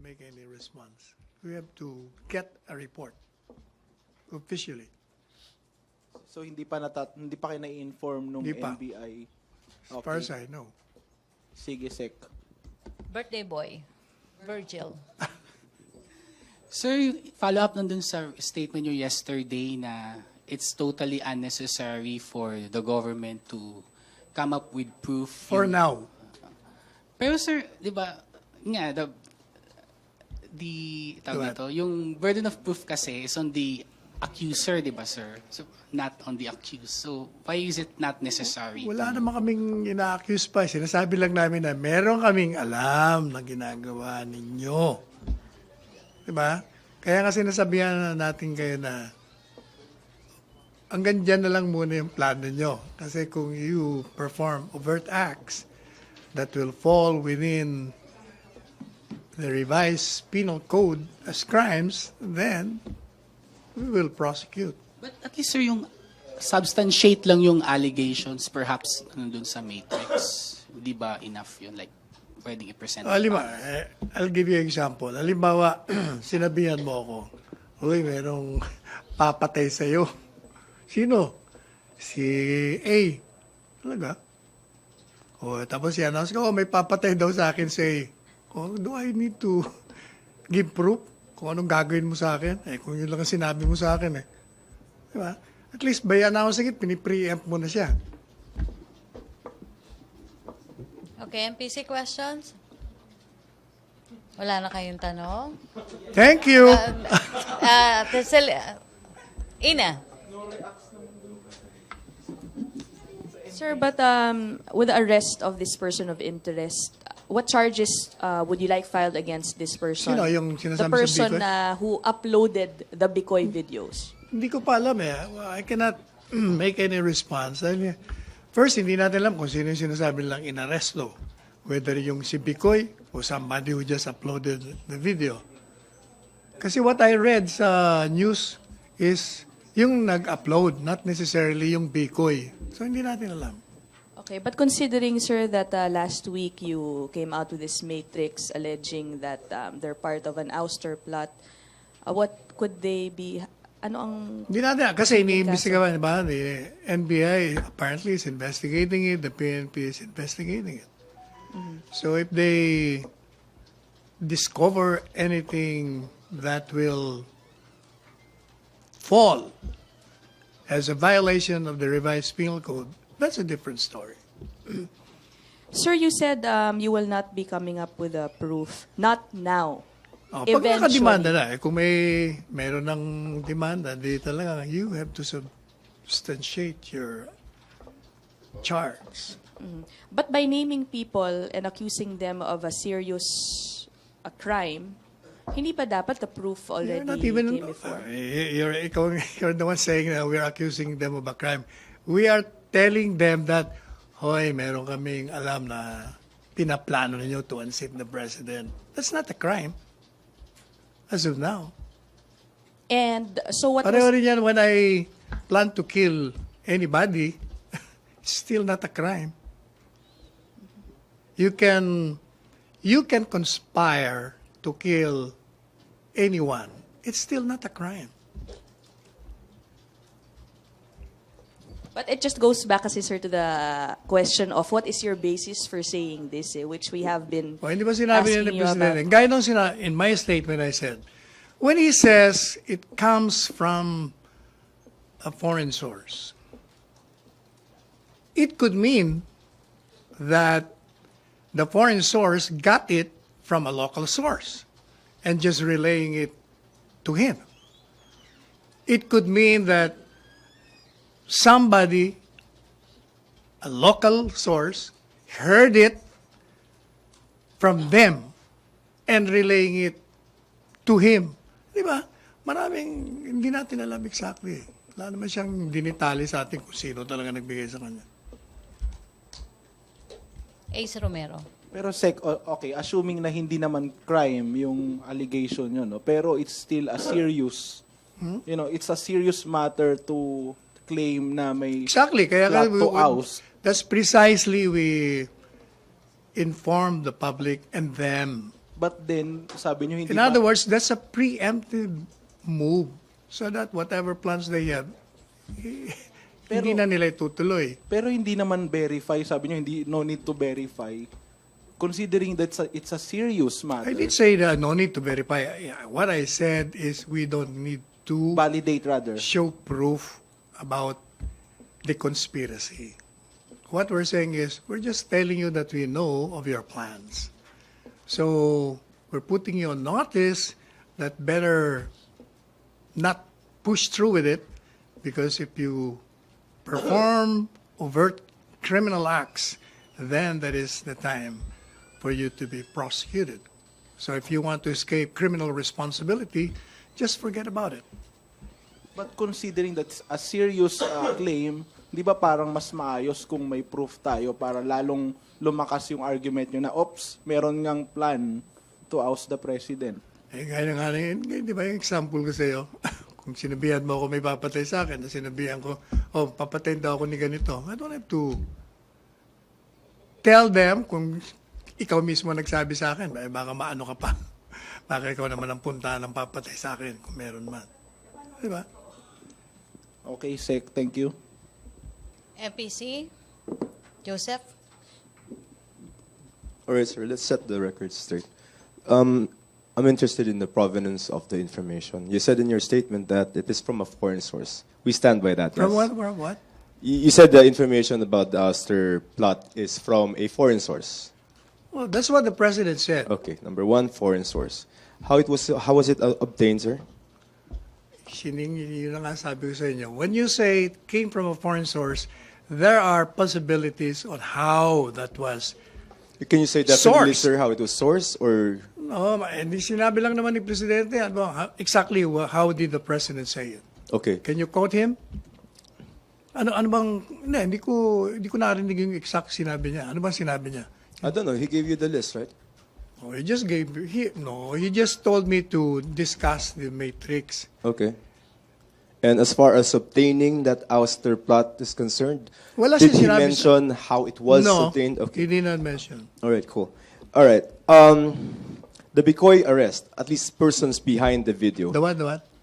make any response. We have to get a report officially. So hindi pa kayo na-inform nung Hindi pa. NBI. As far as I know. Sige, Sec. Birthday boy, Virgil. Sir, follow up nandun sa statement nyo yesterday na it's totally unnecessary for the government to come up with proof. For now. Pero sir, di ba, nga, tawag nito, yung burden of proof kasi is on the accuser, di ba sir? So, not on the accused. So, why is it not necessary? Wala naman kaming ina-accuse pa. Sinasabi lang namin na meron kaming alam na ginagawa ninyo. Diba? Kaya nga sinasabihan natin kayo na hanggang dyan na lang muna yung plano nyo. Kasi kung you perform overt acts that will fall within the revised penal code as crimes, then we will prosecute. But at least sir, yung substantiate lang yung allegations perhaps nandun sa matrix. Di ba enough yun? Like, pwedeng i-present. I'll give you an example. Halimbawa, sinabihan mo ako, uy, merong papatay sa'yo. Sino? Si A. Talaga? O, tapos i-announce ko, may papatay daw sa akin si A. O, do I need to give proof kung anong gagawin mo sa akin? Kung yun lang ang sinabi mo sa akin Diba? At least by announcing it, pinipreempt mo na siya. Okay, MPC questions? Wala na kayong tanong? Thank you! Ina. Sir, but with the arrest of this person of interest, what charges would you like filed against this person? Sino? Yung The sinasabi person sa Bikoy? who uploaded the Bikoy videos. Hindi ko pa alam I cannot make any response. Dahil, first, hindi natin alam kung sino yung sinasabi lang inaresto. Whether yung si Bikoy or somebody who just uploaded the video. Kasi what I read sa news is yung nag-upload, not necessarily yung Bikoy. So hindi natin alam. Okay, but considering, sir, that last week you came out with this matrix alleging that they're part of an ouster plot, what could they be? Ano ang... Hindi natin, kasi iniimbestigahan, ba? The NBI apparently is investigating it, the PNP is investigating it. So if they discover anything that will fall as a violation of the revised penal code, that's a different story. Sir, you said you will not be coming up with a proof. Not now. Pag nakademanda na, kung meron ng demanda, di talaga, you have to substantiate your charge. But by naming people and accusing them of a serious crime, hindi pa dapat the proof already Not even, came before? You're the one saying that we're accusing them of a crime. We are telling them that, hoy, meron kaming alam na pinaplano ninyo to unseat the president. That's not a crime. As of now. And so what Pareho was... rin yan when I plan to kill anybody, it's still not a crime. You can conspire to kill anyone. It's still not a crime. But it just goes back kasi, sir, to the question of what is your basis for saying this, which we have been Hindi ba sinabi asking ni you President? about. Gaya nung in my statement I said, when he says it comes from a foreign source, it could mean that the foreign source got it from a local source and just relaying it to him. It could mean that somebody, a local source, heard it from them and relaying it to him. Di ba? Maraming hindi natin alam exactly. Wala naman siyang dinitali sa atin kung sino talaga nagbigay sa kanya. Ace Romero. Pero Sec, okay, assuming na hindi naman crime yung allegation yun, no? Pero it's still a serious, it's a serious matter to claim na may Exactly. Kaya plot to oust. that's precisely we inform the public and them. but then, sabi nyo, hindi In pa- other words, that's a preemptive move so that whatever plans they have, hindi na nila itutuloy. Pero hindi naman verify, sabi nyo, hindi, no need to verify. Considering that it's a serious matter. I did say that no need to verify. What I said is we don't need to Validate rather. show proof about the conspiracy. What we're saying is we're just telling you that we know of your plans. So we're putting you on notice that better not push through with it, because if you perform overt criminal acts, then that is the time for you to be prosecuted. So if you want to escape criminal responsibility, just forget about it. But considering that's a serious claim, di ba parang mas maayos kung may proof tayo para lalong lumakas yung argument nyo na, ops, meron ngang plan to oust the president. Eh, gaya nga di ba yung example ko sa'yo? Kung sinabihan mo ako may papatay sa akin, na sinabihan ko, oh, papatayin daw ako ni ganito. I don't have to tell them kung ikaw mismo nagsabi sa akin. Eh, baka maano ka pa. Baka ikaw naman ang punta ng papatay sa akin kung meron man. Di ba? Okay, Sec, thank you. MPC? Joseph? All right, sir. Let's set the record straight. I'm interested in the provenance of the information. You said in your statement that it is from a foreign source. We stand by that. From yes? what? You said the information about the ouster plot is from a foreign source. Well, that's what the president said. Okay, number one, foreign source. How was it obtained, sir? Yun na nga sabi ko sa inyo. When you say it came from a foreign source, there are possibilities on how that was. Can you say definitely, Source. sir, how it was sourced, or No, hindi sinabi lang naman ni Presidente. Exactly how did the President say it? okay? Can you quote him? Ano bang, hindi ko narinig yung exact sinabi niya. Ano bang sinabi niya? I don't know. He gave you the list, right? Oh, he just told me to discuss the matrix. Okay. And as far as obtaining that ouster plot is concerned, Wala did siya he sinabi mention how it was no, obtained? he Okay. did not mention. All right, cool. All right. The Bikoy arrest, at least persons behind the video. The what?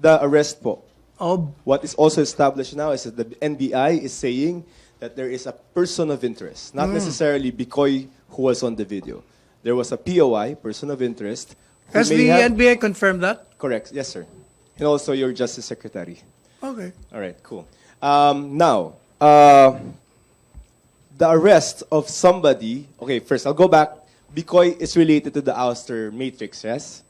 The arrest po. Oh, What is also established now is that the NBI is saying that there is a person of interest, not necessarily Bikoy who was on the video. There was a POI, person of interest. Who has may the have- NBA confirmed that? Correct, yes, sir. And also your Justice Secretary. Okay. All right, cool. Now, the arrest of somebody. Okay, first I'll go back. Bikoy is related to the ouster matrix, yes?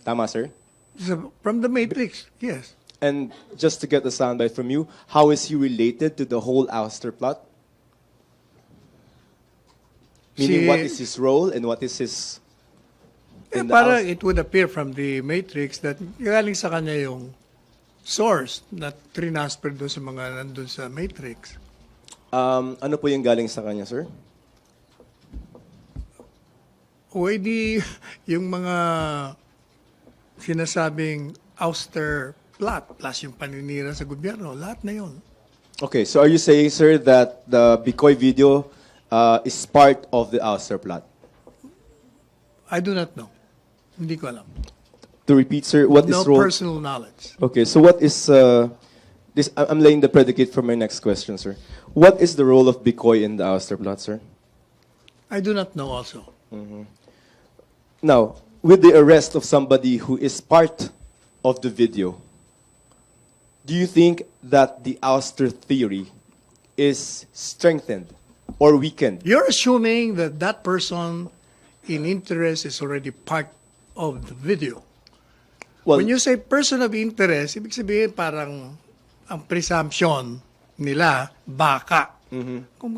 Tama, sir? So, from the matrix, yes. And just to get the soundbite from you, how is he related to the whole ouster plot? Meaning, what is his role and what is his... in the Para ouster- it would appear from the matrix that galing sa kanya yung source na trinasper doon sa mga nandun sa matrix. ano po yung galing sa kanya, sir? O edi yung mga sinasabing ouster plot plus yung paninira sa gobyerno, lahat na yun. Okay, so are you saying, sir, that the Bikoy video is part of the ouster plot? I do not know. Hindi ko alam. To repeat, sir, what is No role? personal knowledge. Okay, so what is this? I'm laying the predicate for my next question, sir. What is the role of Bikoy in the ouster plot, sir? I do not know also. Now, with the arrest of somebody who is part of the video, do you think that the ouster theory is strengthened or weakened? You're assuming that that person in interest is already part of the video. Well, When you say person of interest, ibig sabihin parang ang presumption nila, baka. Kung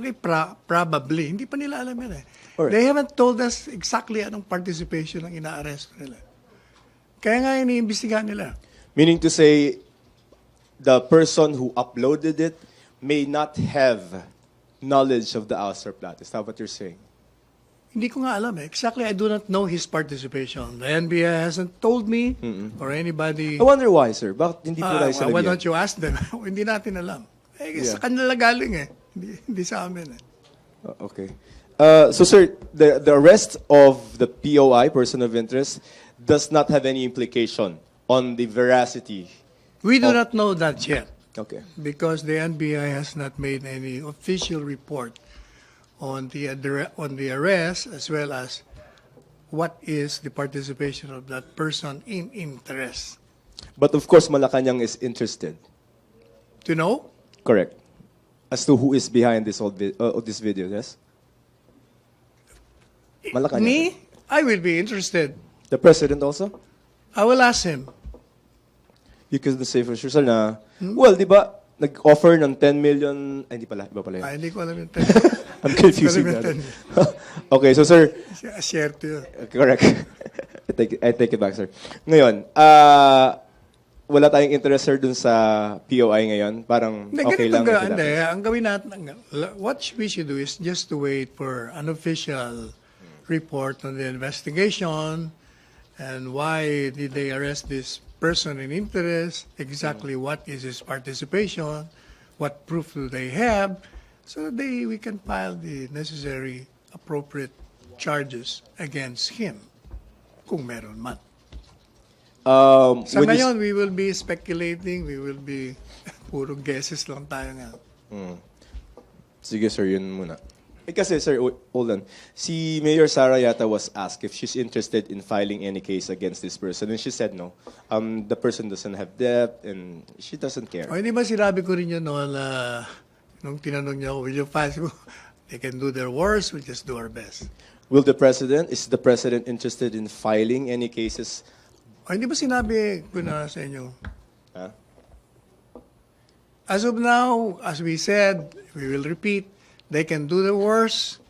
probably, hindi pa nila alam yan eh. Alright. They haven't told us exactly anong participation ng ina-arrest nila. Kaya nga iniimbestigahan nila. meaning to say, the person who uploaded it may not have knowledge of the ouster plot. Is that what you're saying? Hindi ko nga alam eh. Exactly, I do not know his participation. The NBI hasn't told me or anybody. I wonder why, sir. Bakit hindi po tayo Why sinabihan? don't you ask them? Hindi natin alam. Eh, Yeah. sa kanila galing eh. Hindi sa amin eh. Okay. So, sir, the arrest of the POI, person of interest, does not have any implication on the veracity. We do not know that yet Okay. because the NBI has not made any official report on the arrest as well as what is the participation of that person in interest. But of course, Malacanang is interested. To know? Correct. As to who is behind this this video, yes? Malacanang. Me? I will be interested. The president also? I will ask him. You could say for sure, sir, na, well, di ba, nag-offer ng 10 million, ay, hindi pala, iba pala yun. Ay, hindi ko alam yung I'm confusing Alam that. Okay, so sir, share to you. correct. I take it back, sir. Ngayon, wala tayong interest, sir, dun sa POI ngayon? Parang Hindi, okay ganito lang. hindi, ang gawin natin, what we should do is just to wait for an official report on the investigation and why did they arrest this person in interest, exactly what is his participation, what proof do they have, so that we can file the necessary appropriate charges against him, kung meron man. Sa when you- ngayon, we will be speculating, we will be, puro guesses lang tayo nga. Sige, sir, yun muna. Kasi, sir, hold on. Si Mayor Sara yata was asked if she's interested in filing any case against this person, and she said no. The person doesn't have debt, and she doesn't care. O, hindi ba sinabi ko rin yun noon nung tinanong niya ako, will you file? They can do their worst, we'll just do our best. Is the president interested in filing any cases? O, hindi ba sinabi ko na sa inyo? Huh? As of now, as we said, we will repeat, they can do their worst,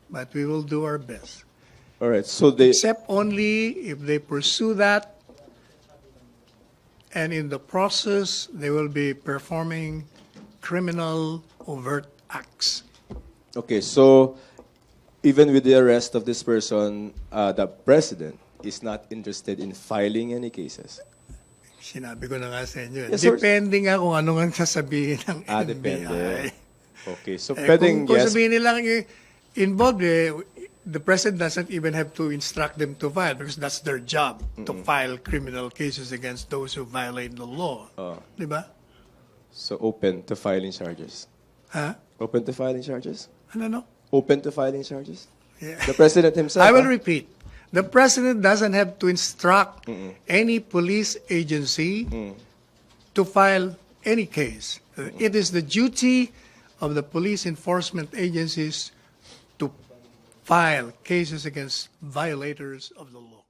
but we will do our best. All right, so they... Except only if they pursue that, and in the process, they will be performing criminal overt acts. Okay, so even with the arrest of this person, the president is not interested in filing any cases. Sinabi ko na nga sa inyo. Yes, sir. Depende nga kung ano nga sasabihin ng NBI. Depende. Okay, so Eh, pwedeng kung yes. sabihin nilang involved, the president doesn't even have to instruct them to file because that's their job, to file criminal cases against those who violate the law. Di ba? So open to filing charges. Ha? Open to filing charges? Ano? Open to filing charges? Yeah. The president himself? I will huh? repeat. The president doesn't have to instruct any police agency to file any case. It is the duty of the police enforcement agencies to file cases against violators of the law.